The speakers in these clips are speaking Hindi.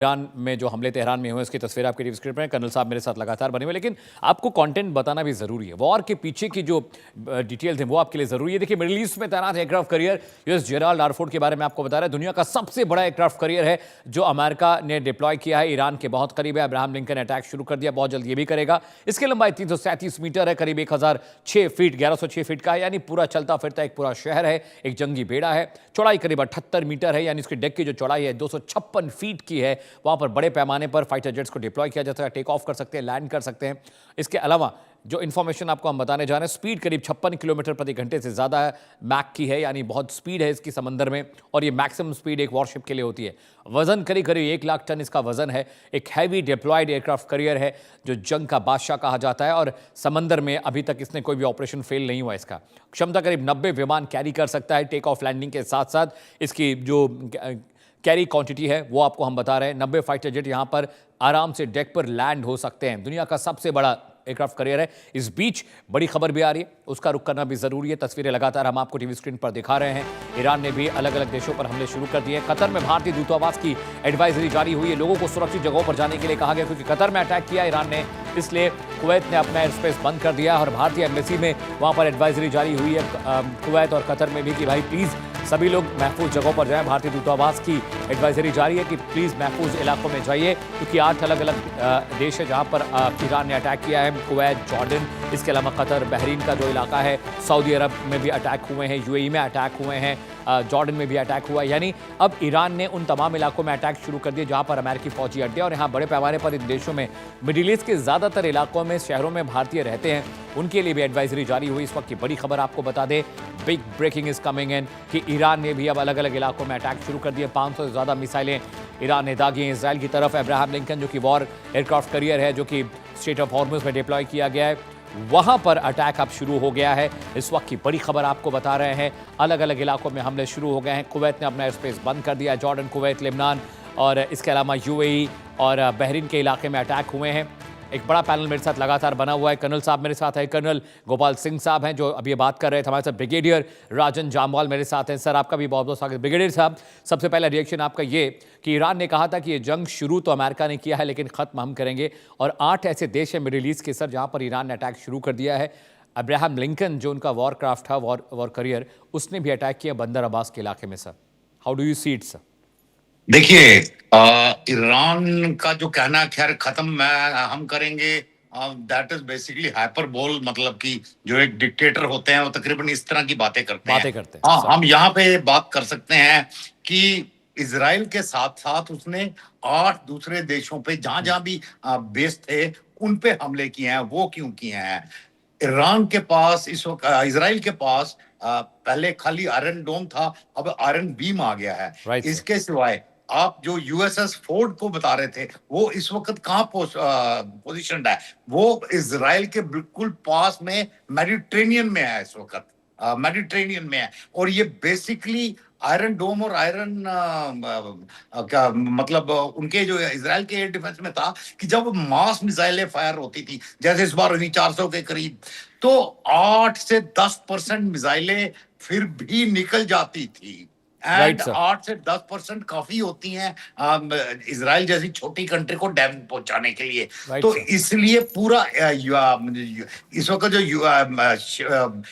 ईरान में जो हमले तेहरान में हुए उसकी तस्वीर आपके टीवी स्क्रीन पर है। कर्नल साहब मेरे साथ लगातार बने हुए, लेकिन आपको कंटेंट बताना भी जरूरी है। वॉर के पीछे की जो डिटेल्स हैं वो आपके लिए जरूरी है। देखिए, मिडिल ईस्ट में तैनात एयरक्राफ्ट करियर यूएस जेराल्ड आरफोर्ड के बारे में आपको बता रहा है। दुनिया का सबसे बड़ा एयरक्राफ्ट करियर है जो अमेरिका ने डिप्लॉय किया है। ईरान के बहुत करीब है। अब्राहम लिंकन ने अटैक शुरू कर दिया, बहुत जल्द ये भी करेगा। इसकी लंबाई 337 मीटर है, करीब 1006 फीट 1106 फीट का है, यानी पूरा चलता फिरता एक पूरा शहर है, एक जंगी बेड़ा है। चौड़ाई करीब 78 मीटर है, यानी उसकी डेक की जो चौड़ाई है 256 फीट की है। वहां पर बड़े पैमाने पर फाइटर जेट्स को डिप्लॉय किया जाता है, टेक ऑफ कर सकते हैं, लैंड कर सकते हैं। इसके अलावा जो इन्फॉर्मेशन आपको हम बताने जा रहे हैं, स्पीड करीब 56 किलोमीटर प्रति घंटे से ज़्यादा मैक की है, यानी बहुत स्पीड है इसकी समंदर में, और ये मैक्सिमम स्पीड एक वॉरशिप के लिए होती है। वजन करीब करीब 1 लाख टन इसका वजन है। एक हैवी डिप्लॉयड एयरक्राफ्ट करियर है जो जंग का बादशाह कहा जाता है, और समंदर में अभी तक इसने कोई भी ऑपरेशन फेल नहीं हुआ। इसका क्षमता करीब 90 विमान कैरी कर सकता है। टेक ऑफ लैंडिंग के साथ साथ इसकी जो कैरी क्वांटिटी है वो आपको हम बता रहे हैं। 90 फाइटर जेट यहां पर आराम से डेक पर लैंड हो सकते हैं। दुनिया का सबसे बड़ा एयरक्राफ्ट करियर है। इस बीच बड़ी खबर भी आ रही है, उसका रुख करना भी जरूरी है। तस्वीरें लगातार हम आपको टीवी स्क्रीन पर दिखा रहे हैं। ईरान ने भी अलग अलग देशों पर हमले शुरू कर दिए हैं। कतर में भारतीय दूतावास की एडवाइजरी जारी हुई है। लोगों को सुरक्षित जगहों पर जाने के लिए कहा गया, क्योंकि कतर में अटैक किया ईरान ने, इसलिए कुवैत ने अपना एयर स्पेस बंद कर दिया। और भारतीय एम्बेसी में वहां पर एडवाइजरी जारी हुई है कुवैत और कतर में भी कि भाई प्लीज सभी लोग महफूज जगहों पर जाएं। भारतीय दूतावास की एडवाइजरी जारी है कि प्लीज महफूज इलाकों में जाइए, क्योंकि 8 अलग अलग देश है जहां पर ईरान ने अटैक किया है। कुवैत, जॉर्डन, इसके अलावा कतर, बहरीन का जो इलाका है, सऊदी अरब में भी अटैक हुए हैं, यूएई में अटैक हुए हैं, जॉर्डन में भी अटैक हुआ। यानी अब ईरान ने उन तमाम इलाकों में अटैक शुरू कर दिए जहां पर अमेरिकी फौजी अड्डे, और यहां बड़े पैमाने पर इन देशों में, मिडिल ईस्ट के ज्यादातर इलाकों में, शहरों में भारतीय रहते हैं, उनके लिए भी एडवाइजरी जारी हुई। इस वक्त की बड़ी खबर आपको बता दें, big breaking is coming in, कि ईरान ने भी अब अलग अलग इलाकों में अटैक शुरू कर दिए। 500 से ज्यादा मिसाइलें ईरान ने दागी हैं इसराइल की तरफ। अब्राहम लिंकन जो कि वॉर एयरक्राफ्ट करियर है, जो कि स्ट्रेट ऑफ हॉर्मुज में डिप्लॉय किया गया है, वहां पर अटैक अब शुरू हो गया है। इस वक्त की बड़ी खबर आपको बता रहे हैं, अलग अलग इलाकों में हमले शुरू हो गए हैं। कुवैत ने अपना एयर स्पेस बंद कर दिया। जॉर्डन, कुवैत, लेबनान और इसके अलावा यूएई और बहरीन के इलाके में अटैक हुए हैं। एक बड़ा पैनल मेरे साथ लगातार बना हुआ है। कर्नल साहब मेरे साथ है, कर्नल गोपाल सिंह साहब हैं जो अभी ये बात कर रहे थे हमारे साथ। ब्रिगेडियर राजन जामवाल मेरे साथ हैं। सर, आपका भी बहुत बहुत स्वागत। ब्रिगेडियर साहब, सबसे पहला रिएक्शन आपका ये कि ईरान ने कहा था कि ये जंग शुरू तो अमेरिका ने किया है लेकिन खत्म हम करेंगे, और 8 ऐसे देश हैं मिडिल ईस्ट के सर जहां पर ईरान ने अटैक शुरू कर दिया है। अब्राहम लिंकन जो उनका वॉर क्राफ्ट था, वॉर करियर, उसने भी अटैक किया बंदर अब्बास के इलाके में। Sir, how do you see it sir? देखिए, ईरान का जो कहना, खैर खत्म हम करेंगे, दैट इज बेसिकली हाइपरबोल। मतलब कि जो एक डिक्टेटर होते हैं वो तकरीबन इस तरह की बातें करते हैं। हाँ, हम यहाँ पे बात कर सकते हैं कि इजराइल के साथ साथ उसने 8 दूसरे देशों पे जहां जहां भी बेस थे उन पे हमले किए हैं। वो क्यों किए हैं? ईरान के पास इस वक्त, इजराइल के पास पहले खाली आयरन डोम था, अब आयरन बीम आ गया है। Right sir. इसके सिवाय आप जो यूएसएस फोर्ड को बता रहे थे, वो इस वक्त कहाँ पोजिशन है? वो इजराइल के बिल्कुल पास में मेडिटेरेनियन में है इस वक्त। मेडिटेरेनियन में है, और ये बेसिकली आयरन डोम और आयरन क्या मतलब, उनके जो इजराइल के एयर डिफेंस में था कि जब मास मिसाइलें फायर होती थी, जैसे इस बार 400 के करीब, तो 8 से 10% मिसाइलें फिर भी निकल जाती थी। एंड 8 से 10% काफी होती हैं इजराइल जैसी छोटी कंट्री को डैमेज पहुंचाने के लिए। तो इसलिए पूरा इस वक्त जो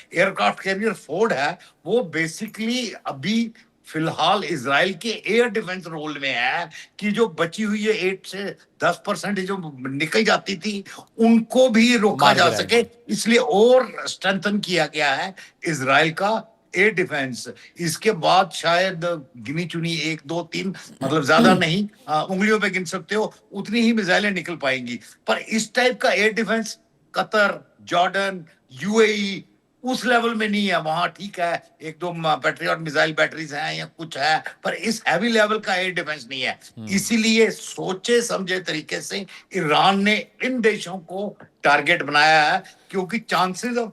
एयरक्राफ्ट कैरियर फोर्ड है, वो बेसिकली अभी फिलहाल इजराइल के एयर डिफेंस रोल में है, कि जो बची हुई है 8 से 10% जो निकल जाती थी उनको भी रोका जा सके, इसलिए और स्ट्रेंथन किया गया है इजराइल का एयर डिफेंस। इसके बाद शायद गिनी चुनी 1 2 3, मतलब ज्यादा नहीं, उंगलियों पे गिन सकते हो, उतनी ही मिसाइलें निकल पाएंगी। पर इस टाइप का air defence Qatar, Jordan, UAE उस लेवल में नहीं है। वहां ठीक है, 1 2 पैट्रियट मिसाइल बैटरीज हैं या कुछ है, पर इस हैवी लेवल का एयर डिफेंस नहीं है। इसीलिए सोचे समझे तरीके से ईरान ने इन देशों को टारगेट बनाया है, क्योंकि चांसेस ऑफ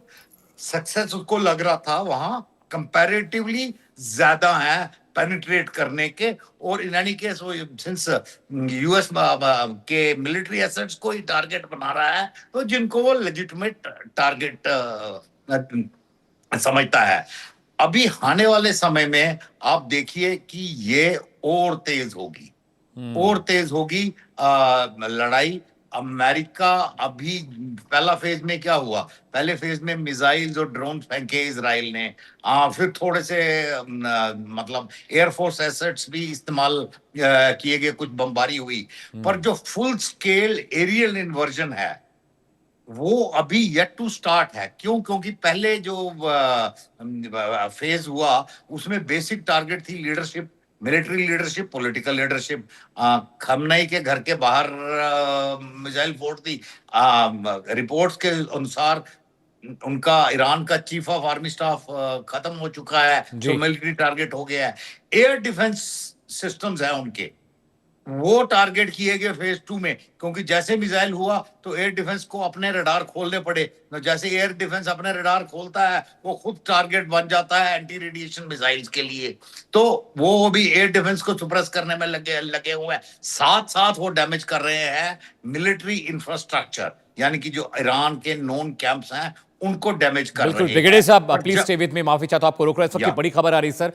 सक्सेस उसको लग रहा था वहां कंपैरेटिवली ज्यादा है पेनिट्रेट करने के। और इन एनी केस वो सिंस यूएस के मिलिट्री एसेट्स को ही टारगेट बना रहा है, तो जिनको वो लेजिटिमेट टारगेट समझता है। अभी आने वाले समय में आप देखिए कि ये और तेज होगी। और तेज होगी लड़ाई। अमेरिका अभी पहला फेज में क्या हुआ, पहले फेज में मिसाइल्स और ड्रोन फेंके इसराइल ने, फिर थोड़े से मतलब एयरफोर्स एसेट्स भी इस्तेमाल किए गए, कुछ बमबारी हुई, पर जो फुल स्केल एरियल इन्वर्जन है वो अभी येट टू स्टार्ट है। क्यों? क्योंकि पहले जो फेज हुआ उसमें बेसिक टारगेट थी leadership, military leadership, political leadership. Khamenei के घर के बाहर मिसाइल फोड़ दी। रिपोर्ट्स के अनुसार उनका ईरान का चीफ ऑफ आर्मी स्टाफ खत्म हो चुका है, जी। तो मिलिट्री टारगेट हो गया है। एयर डिफेंस सिस्टम्स है उनके, वो टारगेट किए गए फेज 2 में, क्योंकि जैसे मिसाइल हुआ तो एयर डिफेंस को अपने रडार खोलने पड़े। तो जैसे एयर डिफेंस अपने रडार खोलता है वो खुद टारगेट बन जाता है एंटी रेडिएशन मिसाइल्स के लिए। तो वो भी एयर डिफेंस को सुप्रेस करने में लगे लगे हुए हैं, साथ साथ वो डैमेज कर रहे हैं मिलिट्री इंफ्रास्ट्रक्चर, यानी कि जो ईरान के नॉन कैंप्स हैं उनको डैमेज कर बिल्कुल रहे ब्रिगेडियर हैं। साहब पर प्लीज स्टे विद मी, माफी चाहता हूं आपको रोक रहा हूं। इस वक्त की या बड़ी खबर आ रही है सर